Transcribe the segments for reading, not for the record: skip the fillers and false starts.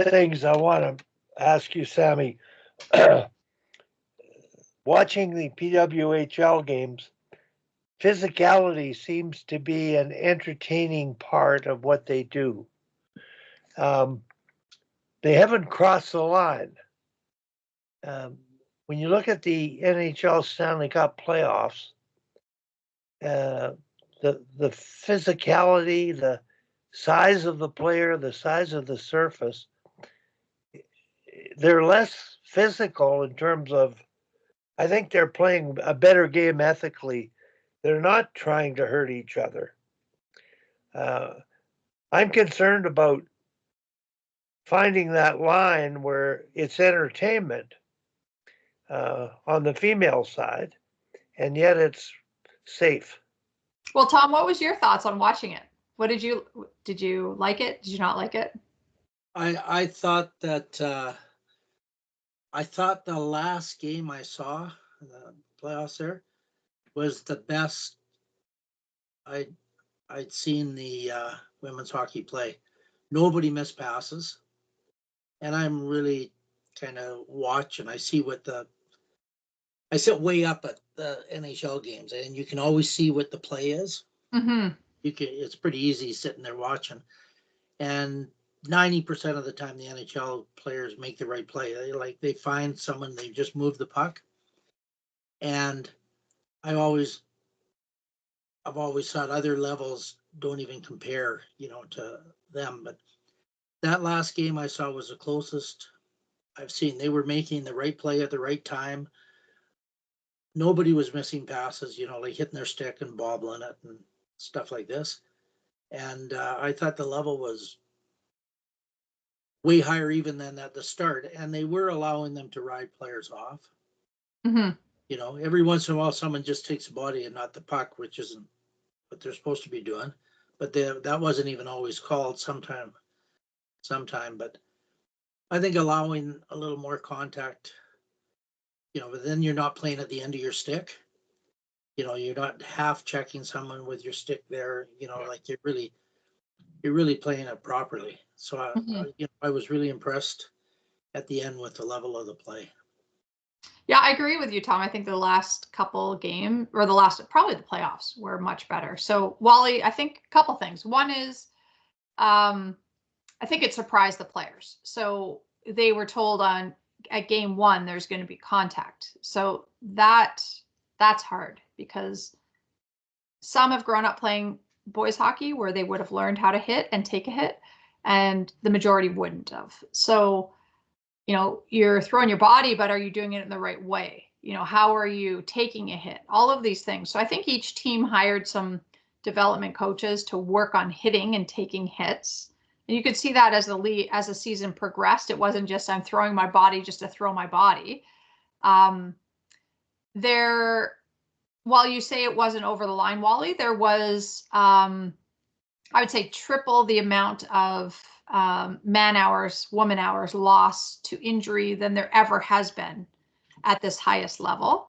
things I want to ask you, Sammy. Watching the PWHL games, physicality seems to be an entertaining part of what they do. Um, they haven't crossed the line. Um, when you look at the NHL Stanley Cup playoffs, uh, the physicality, the size of the player, the size of the surface, they're less physical in terms of. I think they're playing a better game ethically. They're not trying to hurt each other. Uh, I'm concerned about finding that line where it's entertainment on the female side, and yet it's safe. Well, Tom, what was your thoughts on watching it? What did you like it? Did you not like it? I thought that I thought the last game I saw, the playoffs there, was the best I'd seen the women's hockey play. Nobody missed passes, and I'm really kind of watching. I see what I sit way up at the NHL games, and you can always see what the play is. Mm-hmm. It's pretty easy sitting there watching, and 90% of the time the NHL players make the right play. They find someone, they just move the puck, and I've always thought other levels don't even compare, to them. But that last game I saw was the closest I've seen. They were making the right play at the right time. Nobody was missing passes, like hitting their stick and bobbling it and stuff like this. And I thought the level was way higher even than at the start. And they were allowing them to ride players off. Mm-hmm. Every once in a while, someone just takes the body and not the puck, which isn't what they're supposed to be doing. But that wasn't even always called sometime. But I think allowing a little more contact, but then you're not playing at the end of your stick. You're not half checking someone with your stick there, like you're really playing it properly. So I was really impressed at the end with the level of the play. Yeah, I agree with you, Tom. I think the last couple game or probably the playoffs were much better. So Wally, I think a couple things. One is, I think it surprised the players. So they were told at game one, there's going to be contact. So that's hard because some have grown up playing boys hockey where they would have learned how to hit and take a hit, and the majority wouldn't have. So, you're throwing your body, but are you doing it in the right way? How are you taking a hit? All of these things. So I think each team hired some development coaches to work on hitting and taking hits. And you could see that as the season progressed. It wasn't just I'm throwing my body just to throw my body. While you say it wasn't over the line, Wally, there was, I would say, triple the amount of man hours, woman hours lost to injury than there ever has been at this highest level.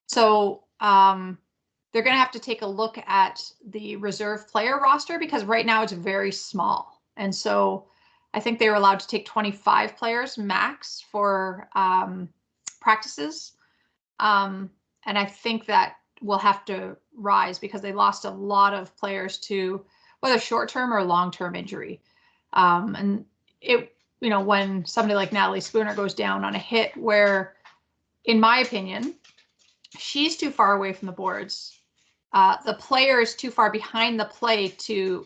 So they're going to have to take a look at the reserve player roster because right now it's very small. And so I think they were allowed to take 25 players max for practices. And I think that will have to rise because they lost a lot of players to whether short-term or long-term injury. And when somebody like Natalie Spooner goes down on a hit where, in my opinion, she's too far away from the boards, the player is too far behind the play to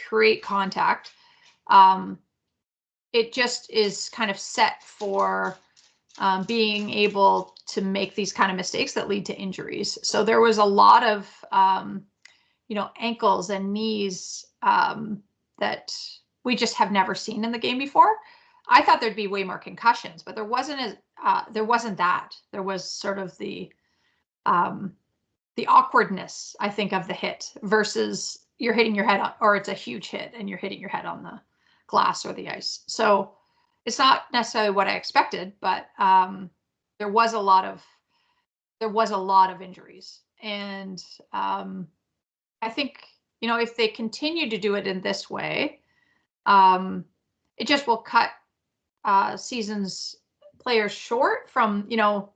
create contact. It just is kind of set for being able to make these kind of mistakes that lead to injuries. So there was a lot of, ankles and knees that we just have never seen in the game before. I thought there'd be way more concussions, but there wasn't that. There was sort of the awkwardness, I think, of the hit versus you're hitting your head on, or it's a huge hit and you're hitting your head on the glass or the ice. So it's not necessarily what I expected, but there was a lot of injuries, and I think if they continue to do it in this way, it just will cut seasons players short from, you know,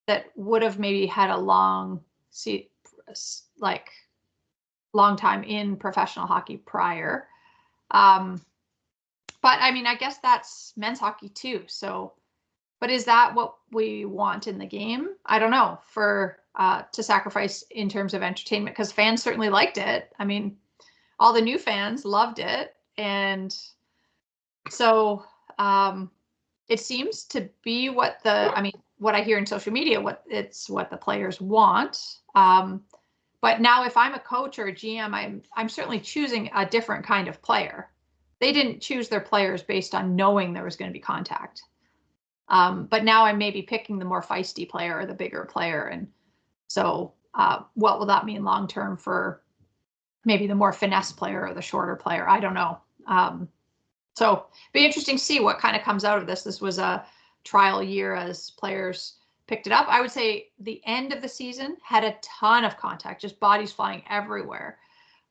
that would have maybe had a long time in professional hockey prior. But I mean, I guess that's men's hockey too. So, but is that what we want in the game? I don't know, for to sacrifice in terms of entertainment, because fans certainly liked it. I mean, all the new fans loved it. And so it seems to be what what I hear in social media, what the players want. But now if I'm a coach or a GM, I'm certainly choosing a different kind of player. They didn't choose their players based on knowing there was going to be contact. But now I may be picking the more feisty player or the bigger player. And so what will that mean long-term for maybe the more finesse player or the shorter player? I don't know. So be interesting to see what kind of comes out of this. This was a trial year as players picked it up. I would say the end of the season had a ton of contact, just bodies flying everywhere.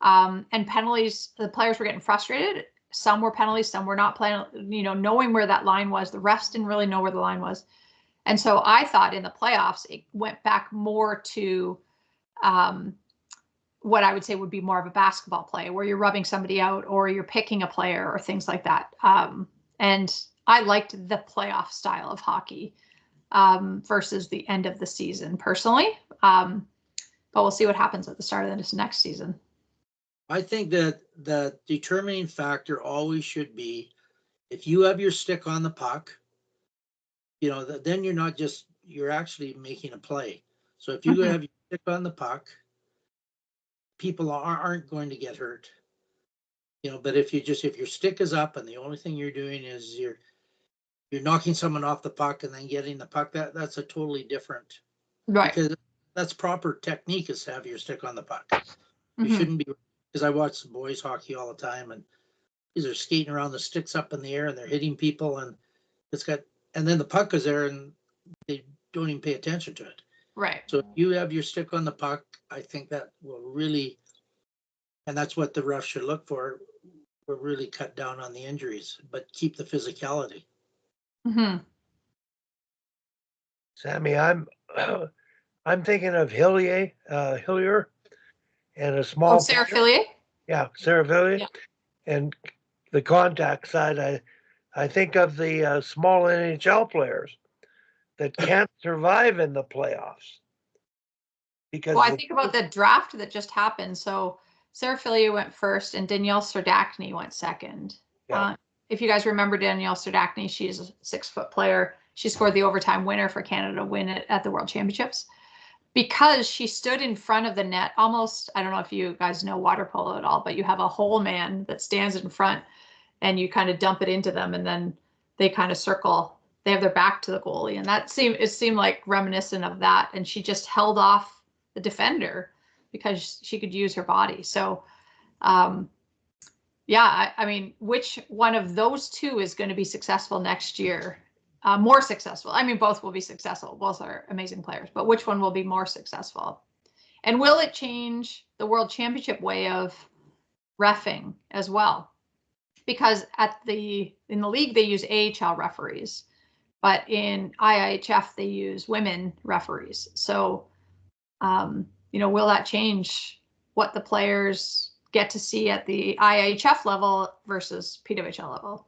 And penalties, the players were getting frustrated. Some were penalties, some were not playing, you know, knowing where that line was. The refs didn't really know where the line was. And so I thought in the playoffs, it went back more to what I would say would be more of a basketball play, where you're rubbing somebody out or you're picking a player or things like that. And I liked the playoff style of hockey versus the end of the season personally. But we'll see what happens at the start of this next season. I think that the determining factor always should be, if you have your stick on the puck, you know, then you're actually making a play. So if you have your stick on the puck, people aren't going to get hurt. You know, but if your stick is up and the only thing you're doing is you're knocking someone off the puck and then getting the puck, that's a totally different, right? Because that's proper technique, is to have your stick on the puck. You shouldn't be, because I watch boys hockey all the time, and these are skating around, the sticks up in the air and they're hitting people, and and then the puck is there and they don't even pay attention to it. Right. So if you have your stick on the puck, I think that will really, and that's what the refs should look for, will really cut down on the injuries, but keep the physicality. Sammy, I'm thinking of Hillier and a small. Sarah Fillier? Yeah, Sarah Fillier. Yeah. And the contact side, I think of the small NHL players that can't survive in the playoffs. Because I think about the draft that just happened. So Sarah Fillier went first and Danielle Serdachny went second. Yeah. If you guys remember Danielle Serdachny, she's a 6-foot player. She scored the overtime winner for Canada to win it at the World Championships. Because she stood in front of the net, almost, I don't know if you guys know water polo at all, but you have a whole man that stands in front and you kind of dump it into them and then they kind of circle. They have their back to the goalie. And it seemed like reminiscent of that. And she just held off the defender because she could use her body. So, yeah, I mean, which one of those two is going to be successful next year? More successful. I mean, both will be successful. Both are amazing players, but which one will be more successful? And will it change the World Championship way of reffing as well? Because in the league, they use AHL referees, but in IIHF, they use women referees. So, you know, will that change what the players get to see at the IIHF level versus PWHL level?